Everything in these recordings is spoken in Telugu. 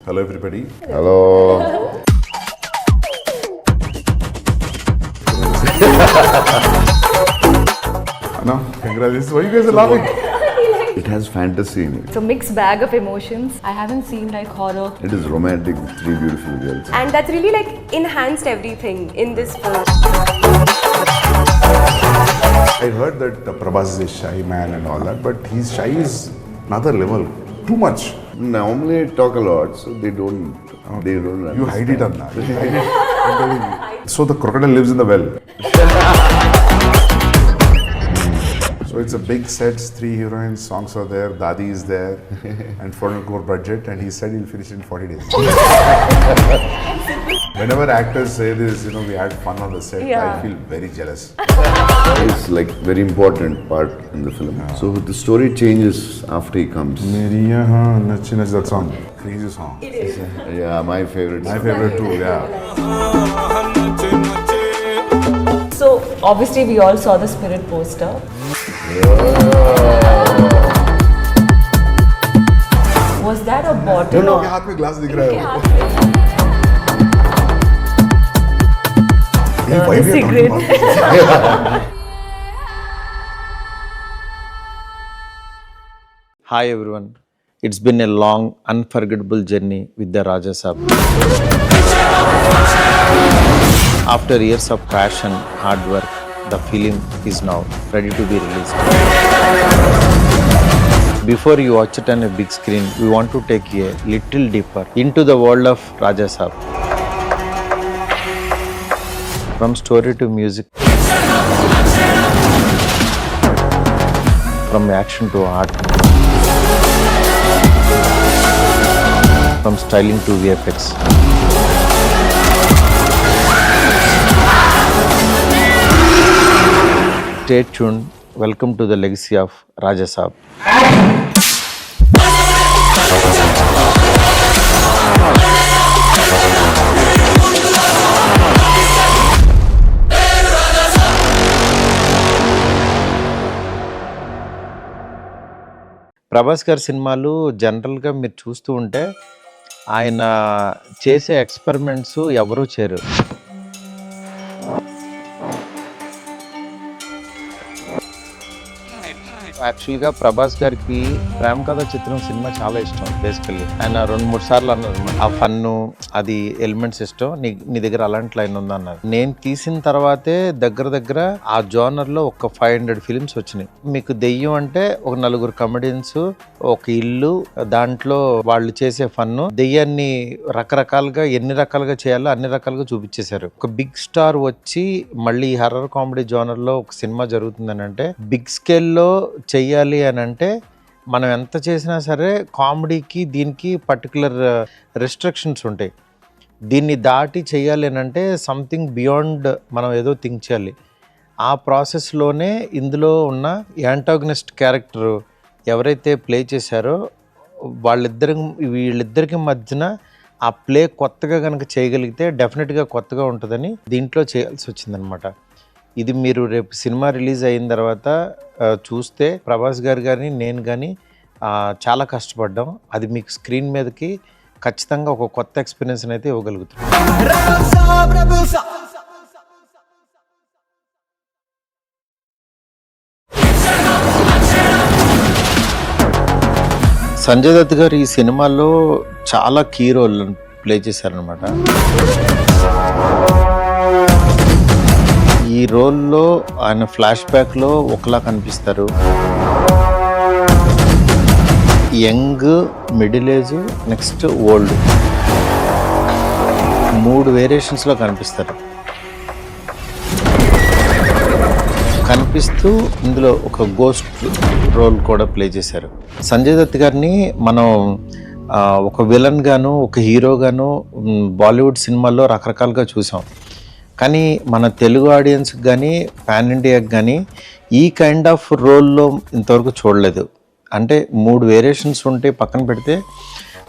Hello everybody. Hello. No, congratulations. Why you guys are laughing? It has fantasy in it. It's a mixed bag of emotions. I haven't seen like horror. It is romantic with three beautiful girls. And that's really like enhanced everything in this film. I heard that Prabhas is a shy man and all that, but his shy is another level. Too much. Normally I talk a lot, so they don't You hide it, Anna. You hide it. I'm telling you. So the crocodile lives in the well. So it's a big set, 3 heroines, songs are there, Dadi is there, and 400 crore budget, and he said he'll finish it in 40 days. Whenever actors say this, we had fun on the set, I feel very jealous. It's like very important part in the film. So the story changes after he comes. Meri yahan nachi nachi, that song, crazy song. Yeah, my favorite. My favorite too, yeah. So obviously we all saw the Spirit poster. Was that a bottle? No, के हाथ में ग्लास दिख रहा है वो. Hey, why we are talking cigarette. about this? Hi everyone. It's been a long, unforgettable journey with the Raja Saab. After years of passion, hard work, the film is now ready to be released. Before you watch it on a big screen, we want to take you a little deeper into the world of Raja Saab. From story to music, from action to art, from styling to VFX. Stay tuned. Welcome to the legacy of Raja Saab. Prabhas గారి సినిమాలు జనరల్గా మీరు చూస్తూ ఉంటే ఆయన చేసే ఎక్స్పెరిమెంట్స్ ఎవరూ చేయరు. యాక్చువల్గా ప్రభాస్ గారికి ప్రేమ కథ చిత్రం సినిమా చాలా ఇష్టం. బేసికల్లీ ఆయన 2-3 సార్లు అన్నారు ఆ ఫన్ను అది ఎలిమెంట్స్ ఇష్టం, నీ దగ్గర అలాంటి లైన్ ఉందన్నారు. నేను తీసిన తర్వాతే దగ్గర ఆ జోనర్లో ఒక 500 ఫిలిమ్స్ వచ్చినాయి. మీకు దెయ్యం అంటే ఒక 4 కమెడియన్స్, ఒక ఇల్లు, దాంట్లో వాళ్ళు చేసే ఫన్ను, దెయ్యాన్ని రకరకాలుగా ఎన్ని రకాలుగా చేయాలో అన్ని రకాలుగా చూపించేశారు. ఒక బిగ్ స్టార్ వచ్చి మళ్ళీ హర్రర్ కామెడీ జోనర్లో ఒక సినిమా జరుగుతుందని అంటే బిగ్ స్కేల్లో చెయ్యాలి అని అంటే మనం ఎంత చేసినా సరే కామెడీకి దీనికి పర్టికులర్ రెస్ట్రిక్షన్స్ ఉంటాయి. దీన్ని దాటి చేయాలి అని అంటే సంథింగ్ బియాండ్ మనం ఏదో థింక్ చేయాలి. ఆ ప్రాసెస్లోనే ఇందులో ఉన్న యాంటాగనిస్ట్ క్యారెక్టర్ ఎవరైతే ప్లే చేశారో వీళ్ళిద్దరికి మధ్యన ఆ ప్లే కొత్తగా కనుక చేయగలిగితే డెఫినెట్గా కొత్తగా ఉంటుందని దీంట్లో చేయాల్సి వచ్చిందనమాట. ఇది మీరు రేపు సినిమా రిలీజ్ అయిన తర్వాత చూస్తే ప్రభాస్ గారు కానీ నేను కానీ చాలా కష్టపడ్డాం. అది మీకు స్క్రీన్ మీదకి ఖచ్చితంగా ఒక కొత్త ఎక్స్పీరియన్స్ అయితే ఇవ్వగలుగుతాం. సంజయ్ దత్ గారు ఈ సినిమాలో చాలా కీ రోల్ ప్లే చేశారనమాట. ఈ రోల్లో ఆయన ఫ్లాష్ బ్యాక్లో ఒకలా కనిపిస్తారు. Young, middle age, next old, 3 వేరియేషన్స్లో కనిపిస్తూ ఇందులో ఒక గోస్ట్ రోల్ కూడా ప్లే చేశారు. సంజయ్ దత్ గారిని మనం ఒక విలన్ గాను ఒక హీరో గాను బాలీవుడ్ సినిమాల్లో రకరకాలుగా చూసాం. కానీ మన తెలుగు ఆడియన్స్కి కానీ పాన్ ఇండియాకి కానీ ఈ కైండ్ ఆఫ్ రోల్లో ఇంతవరకు చూడలేదు. అంటే 3 వేరియేషన్స్ ఉంటే పక్కన పెడితే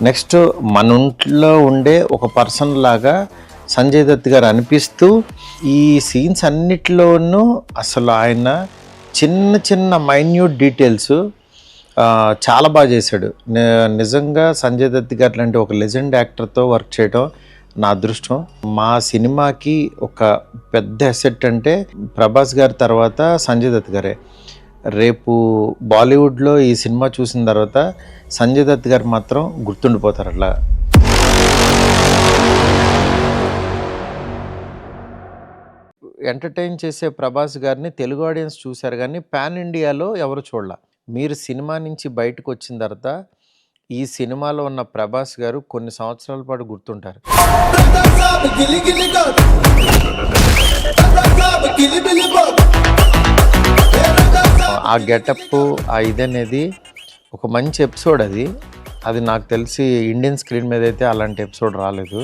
నెక్స్ట్ మన ఇంట్లో ఉండే ఒక పర్సన్ లాగా సంజయ్ దత్ గారు అనిపిస్తూ ఈ సీన్స్ అన్నిటిలోనూ అసలు ఆయన చిన్న చిన్న మైన్యూట్ డీటెయిల్స్ చాలా బాగా చేశాడు. నిజంగా సంజయ్ దత్ గారు లాంటి ఒక లెజెండ్ యాక్టర్తో వర్క్ చేయడం నా అదృష్టం. మా సినిమాకి ఒక పెద్ద అసెట్ అంటే ప్రభాస్ గారి తర్వాత సంజయ్ దత్ గారే. రేపు బాలీవుడ్లో ఈ సినిమా చూసిన తర్వాత సంజయ్ దత్ గారు మాత్రం గుర్తుండిపోతారు. అట్లా ఎంటర్టైన్ చేసే ప్రభాస్ గారిని తెలుగు ఆడియన్స్ చూశారు కానీ పాన్ ఇండియాలో ఎవరు చూడలే. మీరు సినిమా నుంచి బయటకు వచ్చిన తర్వాత ఈ సినిమాలో ఉన్న ప్రభాస్ గారు కొన్ని సంవత్సరాల పాటు గుర్తుంటారు. ఆ గెటప్, ఆ ఇదనేది ఒక మంచి ఎపిసోడ్. అది నాకు తెలిసి ఇండియన్ స్క్రీన్ మీద అయితే అలాంటి ఎపిసోడ్ రాలేదు.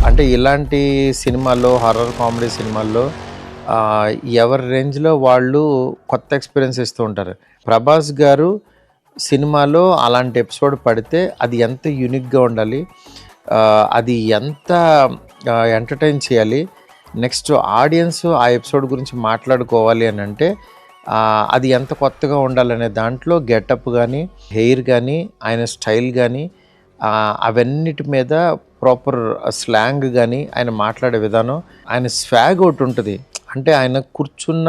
అంటే ఇలాంటి సినిమాల్లో, హర్రర్ కామెడీ సినిమాల్లో ఎవరి రేంజ్లో వాళ్ళు కొత్త ఎక్స్పీరియన్స్ ఇస్తూ ఉంటారు. ప్రభాస్ గారు సినిమాలో అలాంటి ఎపిసోడ్ పడితే అది ఎంత యూనిక్గా ఉండాలి, అది ఎంత ఎంటర్టైన్ చేయాలి, నెక్స్ట్ ఆడియన్స్ ఆ ఎపిసోడ్ గురించి మాట్లాడుకోవాలి అని అంటే అది ఎంత కొత్తగా ఉండాలనే దాంట్లో గెటప్ కానీ, హెయిర్ కానీ, ఆయన స్టైల్ కానీ, అవన్నిటి మీద ప్రాపర్ స్లాంగ్ కానీ, ఆయన మాట్లాడే విధానం, ఆయన స్వాగ్ ఒకటి ఉంటుంది. అంటే ఆయన కూర్చున్న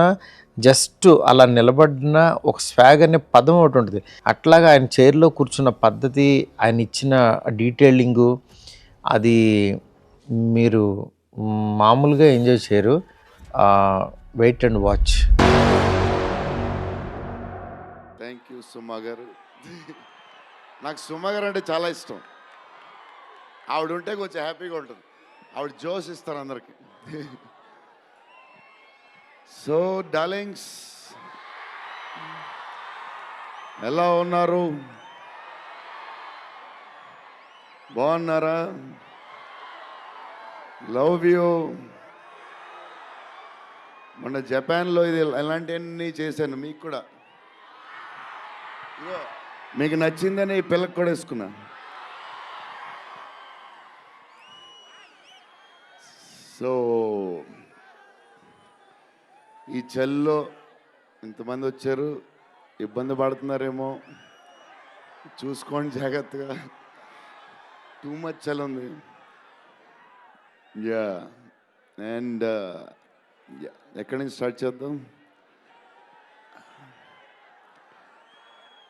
జస్ట్ అలా నిలబడిన ఒక స్వాగ్ అనే పదం ఒకటి ఉంటుంది. అట్లాగా ఆయన చైర్లో కూర్చున్న పద్ధతి, ఆయన ఇచ్చిన డీటెయిలింగు, అది మీరు మామూలుగా ఎంజాయ్ చేయరు. Wait and watch. Thank you Suma garu. నాకు సుమా గారు అంటే చాలా ఇష్టం. ఆవిడ ఉంటే కొంచెం హ్యాపీగా ఉంటుంది. ఆవిడ జోష్ ఇస్తారు అందరికి. సో డార్లింగ్స్, ఎలా ఉన్నారు? బాగున్నారా? Love you. మొన్న జపాన్లో ఇది ఎలాంటివన్నీ చేశాను. మీకు కూడా మీకు నచ్చిందని ఈ పిల్లకి కూడా వేసుకున్నా. సో ఈ చలిలో ఇంతమంది వచ్చారు, ఇబ్బంది పడుతున్నారేమో, చూసుకోండి జాగ్రత్తగా. టూ మచ్ చలి ఉంది. యా అండ్ ఎక్కడి నుంచి స్టార్ట్ చేద్దాం?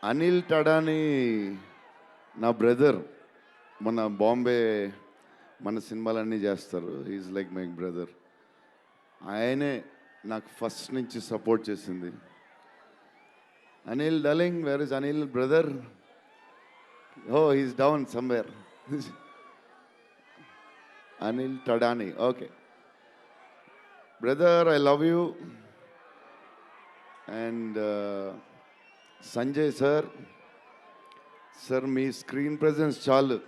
అనిల్ టడాని నా బ్రదర్. మన బాంబే మన సినిమాలన్నీ చేస్తారు. Is like my brother. ఆయనే నాకు ఫస్ట్ నుంచి సపోర్ట్ చేసింది. Anil darling, where is Anil brother? Oh he's down somewhere. Anil Thadani. Okay brother, I love you. And Sanjay sir, మీ స్క్రీన్ ప్రెజెన్స్ చాలు.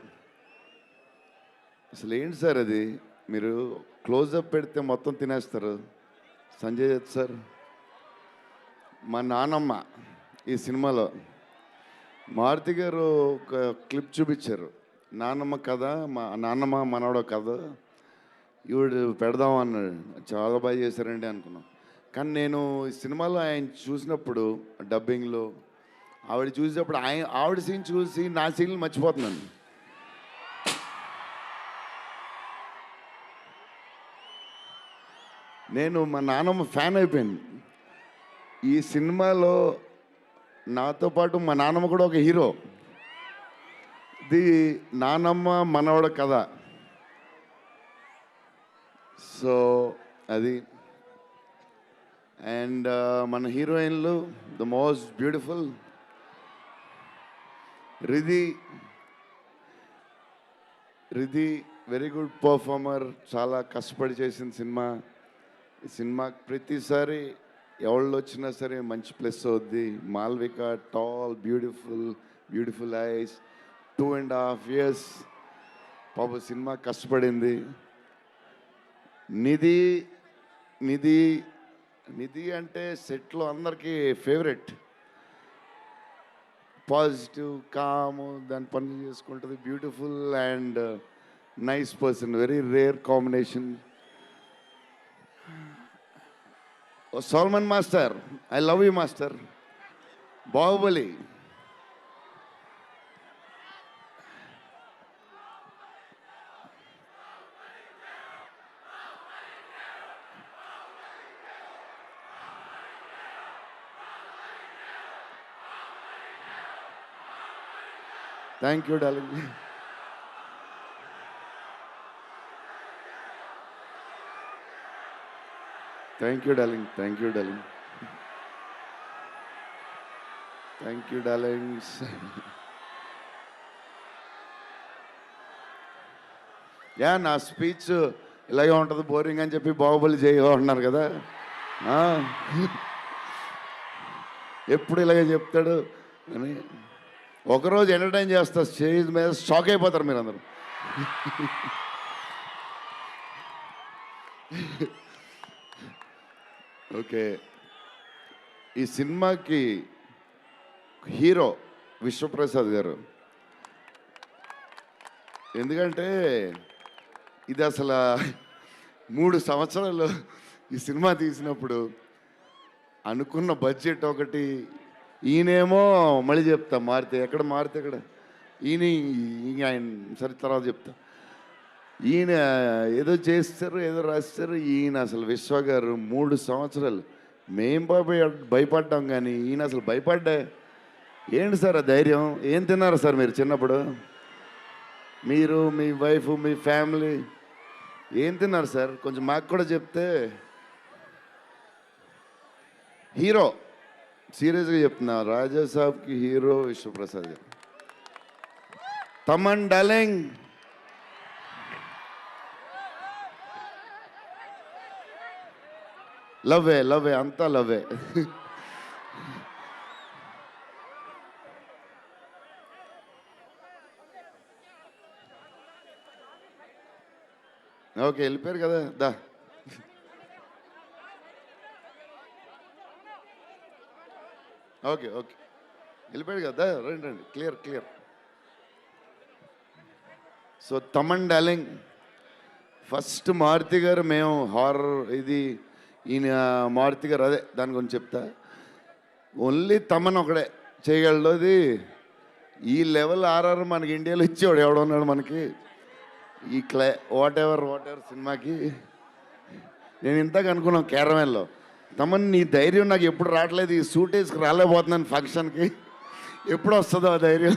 అసలు ఏంటి సార్ అది? మీరు క్లోజప్ పెడితే మొత్తం తినేస్తారు. సంజయ్ దత్ సార్, మా నానమ్మ ఈ సినిమాలో మారుతి గారు ఒక క్లిప్ చూపించారు. నానమ్మ కథ, మా నాన్నమ్మ మనవడో కథ, ఈవిడ పెడదాం అన్నాడు. చాలా బాగా చేశారండి అనుకున్నాం. కానీ నేను ఈ సినిమాలో ఆయన చూసినప్పుడు డబ్బింగ్లో ఆవిడ చూసినప్పుడు ఆవిడ సీన్ చూసి నా సీన్లు మర్చిపోతున్నాను. నేను మా నాన్నమ్మ ఫ్యాన్ అయిపోయాను. ఈ సినిమాలో నాతో పాటు మా నాన్నమ్మ కూడా ఒక హీరో. ఇది నానమ్మ మనవడ కథ. సో అది. అండ్ మన హీరోయిన్లు the most beautiful Riddhi. Very good performer. చాలా కష్టపడి చేసిన సినిమా. ఈ సినిమాకి ప్రతిసారి ఎవళ్ళు వచ్చినా సరే మంచి ప్లస్ అవుద్ది. Malvika tall, beautiful eyes, 2.5 years పాప సినిమా కష్టపడింది. నిధి అంటే సెట్లో అందరికీ ఫేవరెట్. పాజిటివ్, కామ్, దాని పని చేసుకుంటుంది. Beautiful and nice person. Very rare combination. Solomon master, I love you master. Baahubali, thank you darling. Thank you darling, thank you darling, thank you darlings. నా స్పీచ్ ఇలాగే ఉంటుంది బోరింగ్ అని చెప్పి బాహుబలి చేయమంటున్నారు కదా. ఎప్పుడు ఇలాగే చెప్తాడు అని ఒకరోజు ఎంటర్టైన్ చేస్తా, స్టేజ్ మీద షాక్ అయిపోతారు మీరు అందరూ. ఓకే, ఈ సినిమాకి హీరో విశ్వప్రసాద్ గారు. ఎందుకంటే ఇది అసలు 3 సంవత్సరాలు ఈ సినిమా తీసినప్పుడు అనుకున్న బడ్జెట్ ఒకటి, ఈయనేమో మళ్ళీ చెప్తా మారితే ఎక్కడ మారితే ఎక్కడ ఆయన సరే తర్వాత చెప్తా. ఈయన ఏదో చేస్తారు, ఏదో రాస్తారు. ఈయన అసలు విశ్వ గారు 3 సంవత్సరాలు మేం భయపడ్డాం, కానీ ఈయన అసలు భయపడ్డా. ఏంటి సార్ ఆ ధైర్యం? ఏం తిన్నారు సార్ మీరు చిన్నప్పుడు? మీరు, మీ వైఫ్, మీ ఫ్యామిలీ ఏం తిన్నారు సార్? కొంచెం మాకు కూడా చెప్తే. హీరో, సీరియస్గా చెప్తున్నా, రాజా సాబ్కి హీరో విశ్వప్రసాద్ గారు. తమన్ డార్లింగ్, లవ్వే లవ్వే, అంతా లవ్వే. ఓకే, వెళ్ళిపోయారు కదా, దా. ఓకే ఓకే, వెళ్ళిపోయాడు కదా, రండి రండి, clear clear. So Thaman darling, first Maruti garu, మేము హారర్ ఇది ఈయన మారుతి గారు, అదే దాని గురించి చెప్తా. ఓన్లీ తమన్ ఒకడే చేయగలడు. అది ఈ లెవెల్ ఆర్ఆర్ మనకి ఇండియాలో ఇచ్చేవాడు ఎవడున్నాడు మనకి ఈ వాట్ ఎవర్ సినిమాకి. నేను ఇంతకు అనుకున్నాను క్యారమెన్లో, తమన్ నీ ధైర్యం నాకు ఎప్పుడు రావట్లేదు, ఈ సూట్ వేసుకు రాలేకపోతున్నాను ఫంక్షన్కి, ఎప్పుడు వస్తుందో ఆ ధైర్యం.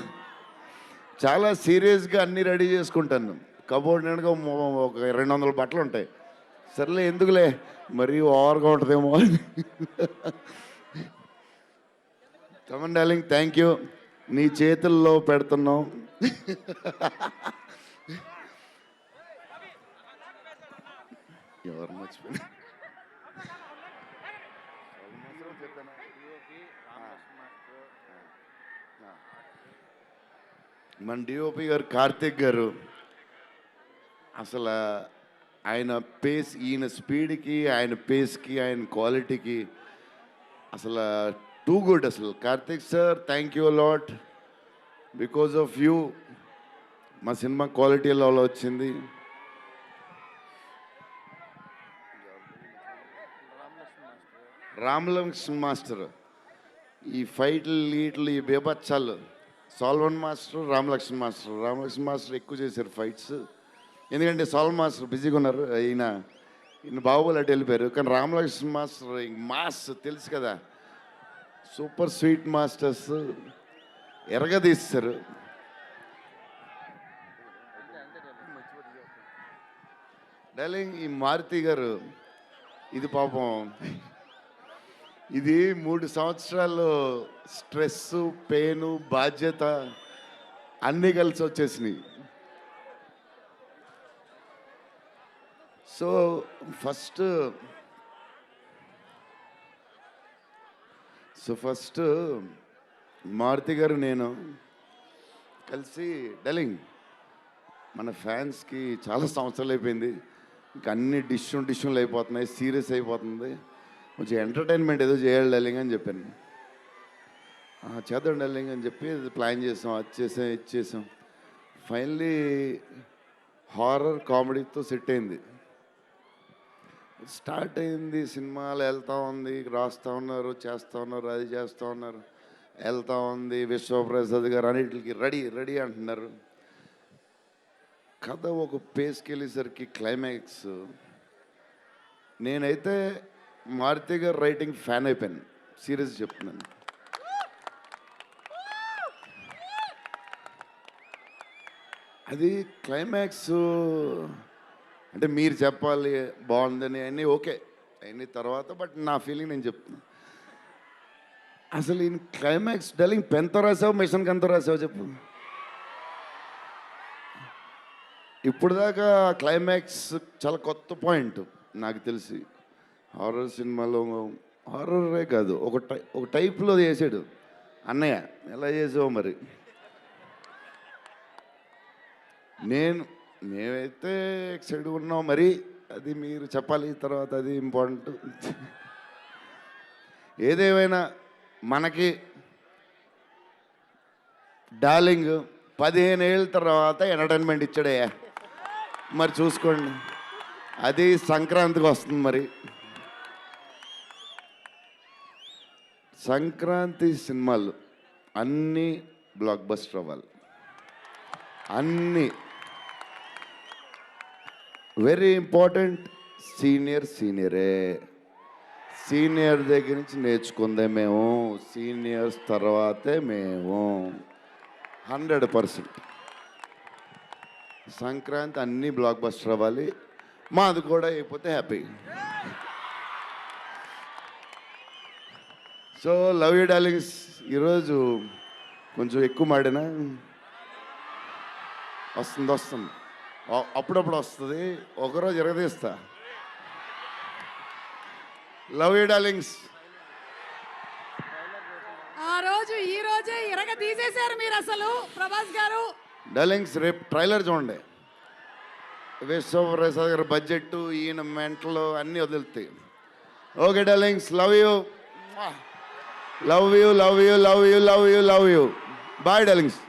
చాలా సీరియస్గా అన్నీ రెడీ చేసుకుంటాను. కబోర్డ్ నిండుగా ఒక 200 బట్టలు ఉంటాయి. సర్లే ఎందుకులే, మరీ ఓవర్గా ఉంటుందేమో అని. తమన్ డార్లింగ్, థ్యాంక్ యూ, నీ చేతుల్లో పెడుతున్నాం. ఎవరు మర్చిపోయినా మన డిఓపి గారు కార్తిక్ గారు. అసలు ఆయన పేస్, ఈయన స్పీడ్కి, ఆయన పేస్కి, ఆయన క్వాలిటీకి అసలు టూ గుడ్. అసలు Karthik sir, thank you lot. Because of you మా సినిమా క్వాలిటీ లెవెల్ వచ్చింది. రామలక్ష్మణ్ మాస్టర్, ఈ ఫైట్లు వీటిలు ఈ బేబచ్చాలు, సోల్మన్ మాస్టర్, రామలక్ష్మణ్ మాస్టర్ ఎక్కువ చేశారు ఫైట్స్. ఎందుకంటే సోల్మన్ మాస్టర్ బిజీగా ఉన్నారు, ఈయన బాహుబలి అటు వెళ్ళిపోయారు. కానీ రామలక్ష్మణ్ మాస్టర్ మాస్ తెలుసు కదా, సూపర్ స్వీట్ మాస్టర్స్ ఎరగదీస్తారు. డార్లింగ్, ఈ మారుతి గారు ఇది పాపం, ఇది 3 సంవత్సరాలు స్ట్రెస్, పెయిన్, బాధ్యత అన్నీ కలిసి వచ్చేసినాయి. సో ఫస్ట్ మారుతి గారు నేను కలిసి, డార్లింగ్ మన ఫ్యాన్స్కి చాలా సంవత్సరాలు అయిపోయింది, ఇంకా అన్ని డిష్యూలు అయిపోతున్నాయి, సీరియస్ అయిపోతుంది, కొంచెం ఎంటర్టైన్మెంట్ ఏదో చేయాలి డార్లింగ్ అని చెప్పాను. చేద్దాం డార్లింగ్ అని చెప్పి ప్లాన్ చేసాం, అది చేసాం. ఫైనలీ హారర్ కామెడీతో సెట్ అయింది. స్టార్ట్ అయింది, సినిమాలు వెళ్తూ ఉంది, రాస్తూ ఉన్నారు, చేస్తూ ఉన్నారు, అది చేస్తూ ఉన్నారు, వెళ్తూ ఉంది. విశ్వప్రసాద్ గారు అన్నిటికి రెడీ రెడీ అంటున్నారు. కథ ఒక పేస్కి వెళ్ళేసరికి క్లైమాక్స్, నేనైతే మారుతి గారు రైటింగ్ ఫ్యాన్ అయిపోయాను, సీరియస్ చెప్తున్నాను. అది క్లైమాక్స్ అంటే మీరు చెప్పాలి బాగుందని అన్నీ ఓకే అన్ని తర్వాత, బట్ నా ఫీలింగ్ నేను చెప్తున్నా. అసలు ఈ క్లైమాక్స్ డల్లింగ్ పెన్తో రాసావు, మిషన్కి ఎంతో రాసావు చెప్పు. ఇప్పుడు దాకా క్లైమాక్స్ చాలా కొత్త పాయింట్ నాకు తెలిసి. హారర్ సినిమాలో హారరే కాదు, ఒక టైప్లో చేసాడు అన్నయ్య. ఎలా చేసావు మరి? మేమైతే ఎక్సైడ్ ఉన్నాం, మరి అది మీరు చెప్పాలి తర్వాత, అది ఇంపార్టెంట్. ఏదేమైనా మనకి డార్లింగ్ 15 ఏళ్ళ తర్వాత ఎంటర్టైన్మెంట్ ఇచ్చాడయ్యా, మరి చూసుకోండి. అది సంక్రాంతికి వస్తుంది. మరి సంక్రాంతి సినిమాలు అన్నీ బ్లాక్ బస్టర్ అవ్వాలి, అన్నీ. Very important, సీనియరే. సీనియర్ దగ్గర నుంచి నేర్చుకుందే మేము, సీనియర్స్ తర్వాతే మేము. 100% సంక్రాంతి అన్నీ బ్లాక్ బస్టర్ అవ్వాలి, మాది కూడా అయిపోతే happy. So love you darlings. ఈరోజు కొంచెం ఎక్కువ మాడినా వస్తుంది, అప్పుడప్పుడు వస్తుంది, ఒకరోజు ఎరగదీస్తా. Love you darlings. ఆ రోజు ఈ రోజే ఇరగ తీసేశారు మీరు అసలు ప్రభాస్ గారు. డార్లింగ్స్ రేపు ట్రైలర్ చూడండి. విశ్వప్రసాద్ గారి బడ్జెట్, ఈయన మెంటలు అన్నీ వదులుతాయి. Okay darlings, love you, love you, love you, love you, love you, love you. Bye darlings.